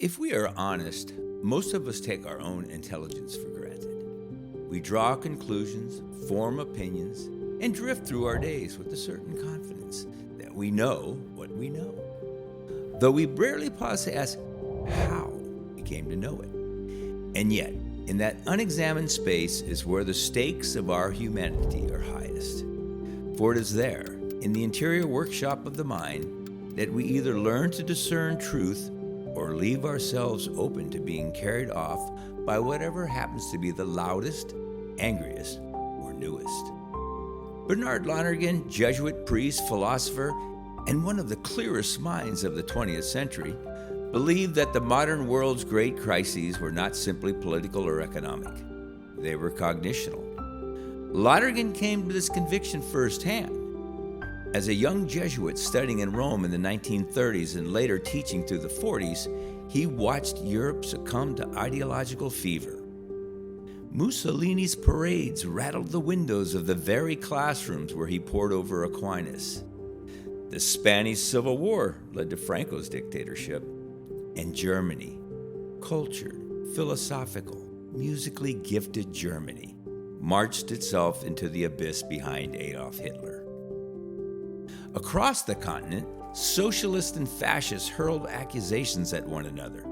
If we are honest, most of us take our own intelligence for granted. We draw conclusions, form opinions, and drift through our days with a certain confidence that we know what we know. Though we rarely pause to ask how we came to know it. And yet, in that unexamined space is where the stakes of our humanity are highest. For it is there, in the interior workshop of the mind, that we either learn to discern truth or leave ourselves open to being carried off by whatever happens to be the loudest, angriest, or newest. Bernard Lonergan, Jesuit priest, philosopher, and one of the clearest minds of the 20th century, believed that the modern world's great crises were not simply political or economic. They were cognitional. Lonergan came to this conviction firsthand. As a young Jesuit studying in Rome in the 1930s and later teaching through the 40s, he watched Europe succumb to ideological fever. Mussolini's parades rattled the windows of the very classrooms where he pored over Aquinas. The Spanish Civil War led to Franco's dictatorship. And Germany, cultured, philosophical, musically gifted Germany, marched itself into the abyss behind Adolf Hitler. Across the continent, socialists and fascists hurled accusations at one another,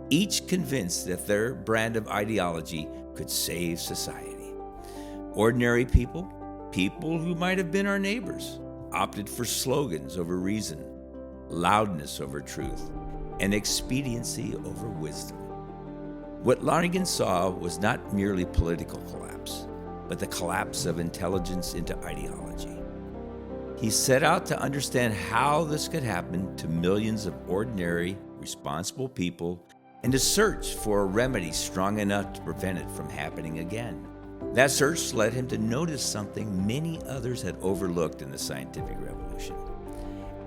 each convinced that their brand of ideology could save society. Ordinary people who might have been our neighbors, opted for slogans over reason, loudness over truth, and expediency over wisdom. What Lonergan saw was not merely political collapse, but the collapse of intelligence into ideology. He set out to understand how this could happen to millions of ordinary, responsible people and to search for a remedy strong enough to prevent it from happening again. That search led him to notice something many others had overlooked in the scientific revolution.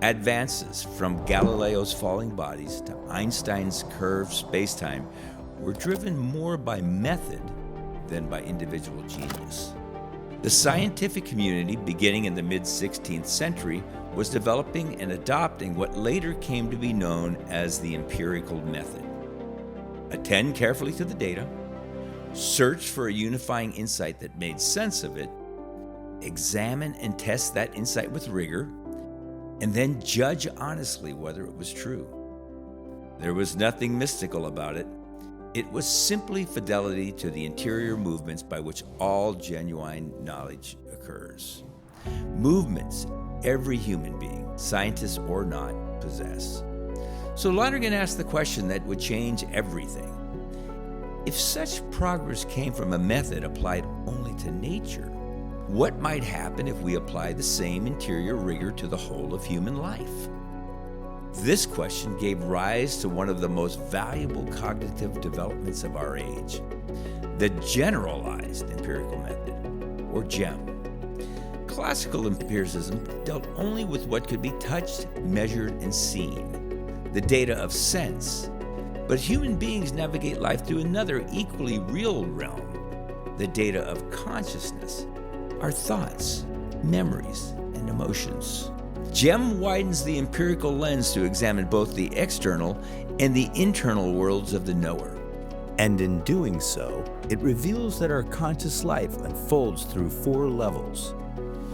Advances from Galileo's falling bodies to Einstein's curved spacetime were driven more by method than by individual genius. The scientific community, beginning in the mid-16th century, was developing and adopting what later came to be known as the empirical method. Attend carefully to the data, search for a unifying insight that made sense of it, examine and test that insight with rigor, and then judge honestly whether it was true. There was nothing mystical about it. It was simply fidelity to the interior movements by which all genuine knowledge occurs. Movements every human being, scientist or not, possess. So Lonergan asked the question that would change everything. If such progress came from a method applied only to nature, what might happen if we apply the same interior rigor to the whole of human life? This question gave rise to one of the most valuable cognitive developments of our age, the Generalized Empirical Method, or GEM. Classical empiricism dealt only with what could be touched, measured, and seen, the data of sense. But human beings navigate life through another equally real realm, the data of consciousness, our thoughts, memories, and emotions. GEM widens the empirical lens to examine both the external and the internal worlds of the knower. And in doing so, it reveals that our conscious life unfolds through 4 levels.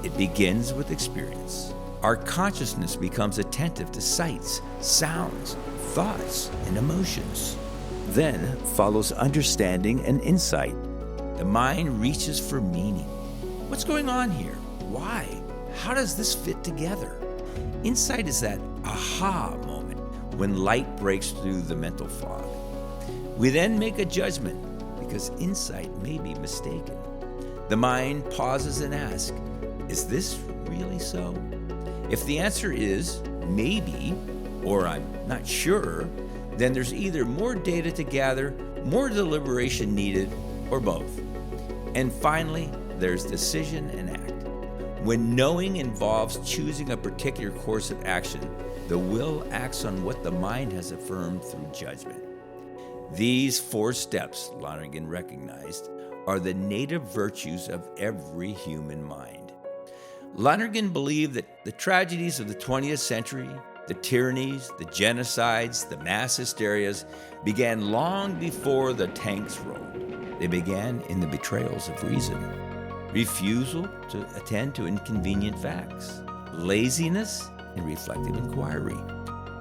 It begins with experience. Our consciousness becomes attentive to sights, sounds, thoughts, and emotions. Then follows understanding and insight. The mind reaches for meaning. What's going on here? Why? How does this fit together? Insight is that aha moment when light breaks through the mental fog. We then make a judgment because insight may be mistaken. The mind pauses and asks, is this really so? If the answer is maybe, or I'm not sure, then there's either more data to gather, more deliberation needed, or both. And finally, there's decision and act. When knowing involves choosing a particular course of action, the will acts on what the mind has affirmed through judgment. These 4 steps, Lonergan recognized, are the native virtues of every human mind. Lonergan believed that the tragedies of the 20th century, The tyrannies, the genocides, the mass hysterias began long before the tanks rolled. They began in the betrayals of reason, refusal to attend to inconvenient facts, laziness in reflective inquiry,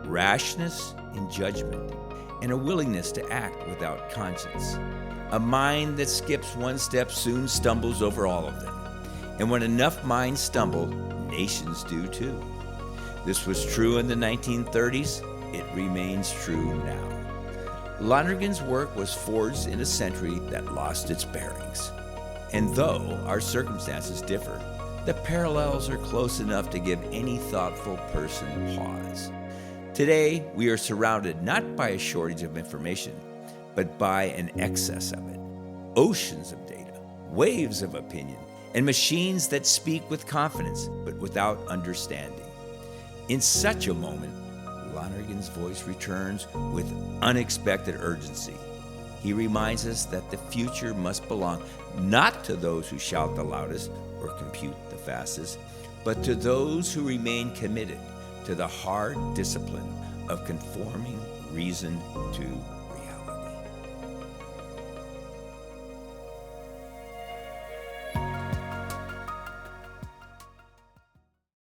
rashness in judgment, and a willingness to act without conscience. A mind that skips one step soon stumbles over all of them. And when enough minds stumble, nations do too. This was true in the 1930s. It remains true now. Lonergan's work was forged in a century that lost its bearings. And though our circumstances differ, the parallels are close enough to give any thoughtful person pause. Today, we are surrounded not by a shortage of information, but by an excess of it. Oceans of data, waves of opinion, and machines that speak with confidence, but without understanding. In such a moment, Lonergan's voice returns with unexpected urgency. He reminds us that the future must belong not to those who shout the loudest or compute the fastest, but to those who remain committed to the hard discipline of conforming reason to